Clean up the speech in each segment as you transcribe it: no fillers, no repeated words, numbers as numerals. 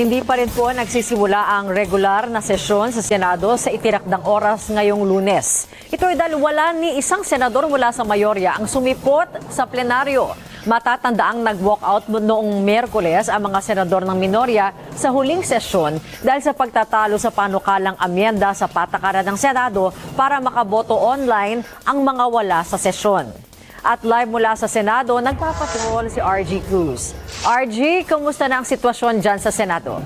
Hindi pa rin po nagsisimula ang regular na sesyon sa Senado sa itinakdang oras ngayong Lunes. Ito ay dahil wala ni isang senador mula sa mayorya ang sumipot sa plenaryo. Matatandaang nag-walkout noong Miyerkules ang mga senador ng minorya sa huling sesyon dahil sa pagtatalo sa panukalang amyenda sa patakaran ng Senado para makaboto online ang mga wala sa sesyon. At live mula sa Senado, nagpapatrol si RG Cruz. RG, kumusta na ang sitwasyon dyan sa Senado?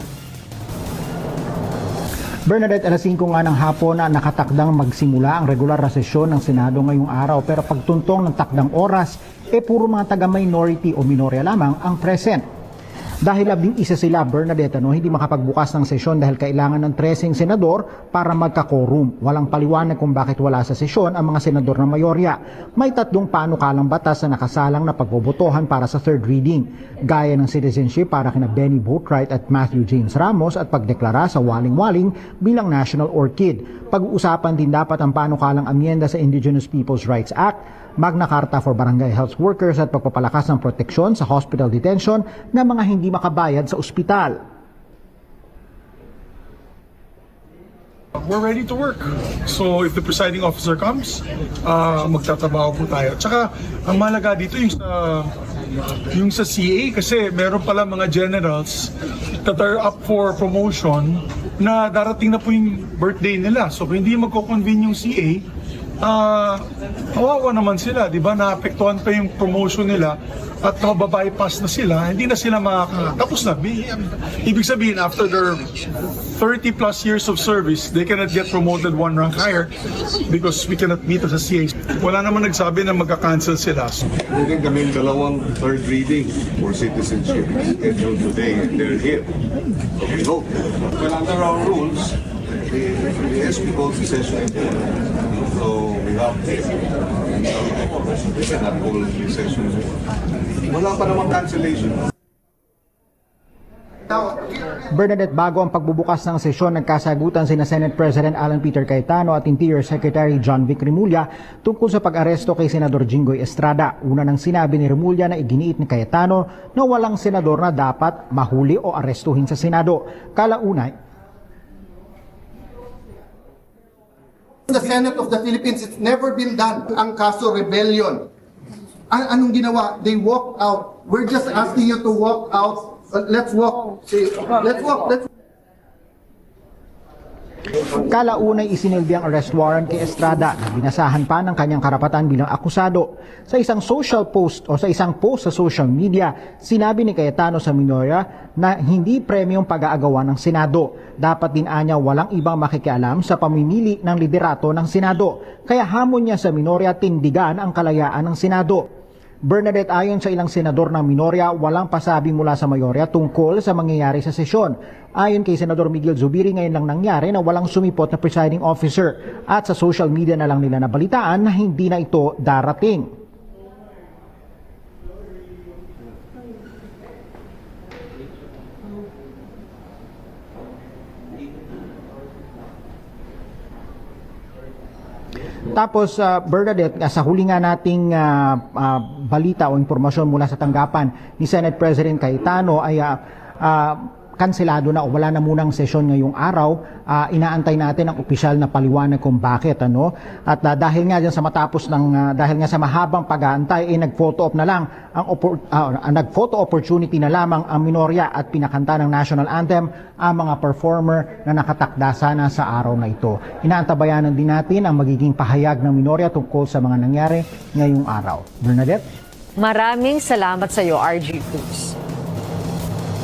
Bernadette, alas 5 nga ng hapon na nakatakdang magsimula ang regular na sesyon ng Senado ngayong araw. Pero pagtuntong ng takdang oras, puro mga taga-minority o minorya lamang ang present. Dahil 11 sila, Bernadette, hindi makapagbukas ng sesyon dahil kailangan ng 13 senador para magka-quorum. Walang paliwanag kung bakit wala sa sesyon ang mga senador ng mayorya. May 3 panukalang batas na nakasalang na pagbobotohan para sa third reading, gaya ng citizenship para kina Benny Boatwright at Matthew James Ramos at pagdeklara sa waling-waling bilang National Orchid. Pag-uusapan din dapat ang panukalang amyenda sa Indigenous Peoples' Rights Act, Magna Carta for Barangay Health Workers at pagpapalakas ng proteksyon sa hospital detention ng mga hindi makabayad sa ospital. We're ready to work. So if the presiding officer comes, magtatrabaho po tayo. Tsaka ang mahalaga dito yung sa CA kasi meron pala mga generals that are up for promotion na darating na po yung birthday nila. So kung hindi magko-convene yung CA, kawawa naman sila, di ba? Naapektuhan pa yung promotion nila at mababypass na sila, hindi na sila tapos na. Ibig sabihin, after their 30 plus years of service, they cannot get promoted one rank higher because we cannot meet as a CA. Wala naman nagsabi na magka-cancel sila. Meron kaming dalawang third reading for citizenship scheduled today and they're here. So we hope. Well, under our rules, the SB calls the session. So we have we cannot hold the session. Wala pa namang cancellation. Bernadette, bago ang pagbubukas ng sesyon, nagkasagutan sina Senate President Alan Peter Cayetano at Interior Secretary John Vic Remulla tungkol sa pag-aresto kay Senador Jinggoy Estrada. Una nang sinabi ni Remulla na iginiit ni Cayetano na walang senador na dapat mahuli o arestuhin sa Senado. Kalaunay, the Senate of the Philippines, it's never been done. Ang kaso rebellion. Anong ginawa? They walked out. We're just asking you to walk out. Let's walk. Let's walk. kalaunay isinilbi ang arrest warrant kay Estrada na binasahan pa ng kanyang karapatan bilang akusado. Sa isang social post o sa isang post sa social media, sinabi ni Cayetano sa minorya na hindi premyong pag-aagawan ng Senado. Dapat din anya walang ibang makikialam sa pamimili ng liderato ng Senado. Kaya hamon niya sa minorya tindigan ang kalayaan ng Senado. Bernadette, ayon sa ilang senador ng minorya, walang pasabi mula sa mayorya tungkol sa mangyayari sa sesyon. Ayon kay Senador Miguel Zubiri, ngayon lang nangyari na walang sumipot na presiding officer at sa social media na lang nila nabalitaan na hindi na ito darating. Tapos, Bernadette, sa huli nga nating balita o impormasyon mula sa tanggapan ni Senate President Cayetano ay kanselado na o wala na munang sesyon ngayong araw. Inaantay natin ang opisyal na paliwanag kung bakit. At dahil nga dyan sa matapos dahil nga sa mahabang pag-aantay, nag-photo op na lang nag-photo opportunity na lamang ang minorya at pinakanta ng national anthem ang mga performer na nakatakda sana sa araw na ito. Inaantabayanan din natin ang magiging pahayag ng minorya tungkol sa mga nangyari ngayong araw. Bernadette? Maraming salamat sa iyo, RG Cruz.